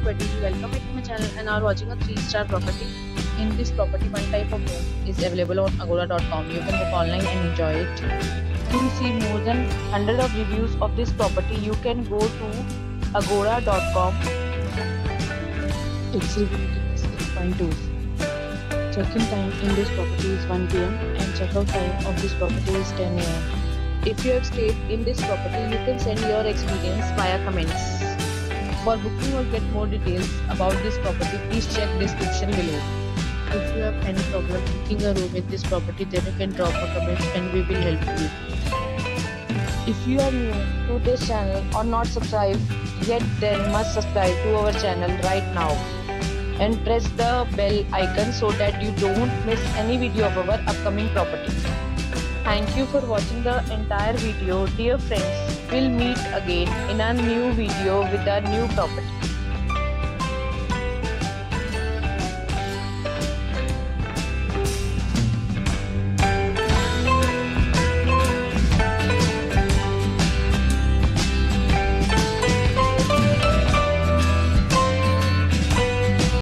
everybody, welcome back to my channel and are watching a 3-star property. In this property, one type of room is available on agoda.com. You can book online and enjoy it. To see more than 100 of reviews of this property, you can go to agoda.com. Its review is 6.2. Check-in time in this property is 1 p.m. and check-out time of this property is 10 a.m. If you have stayed in this property, you can send your experience via comments. For booking or get more details about this property, please check description below. If you have any problem booking a room in this property, then you can drop a comment and we will help you. If you are new to this channel or not subscribed yet, then must subscribe to our channel right now and press the bell icon so that you don't miss any video of our upcoming property. Thank you for watching the entire video. Dear friends, we'll meet again in a new video with a new property.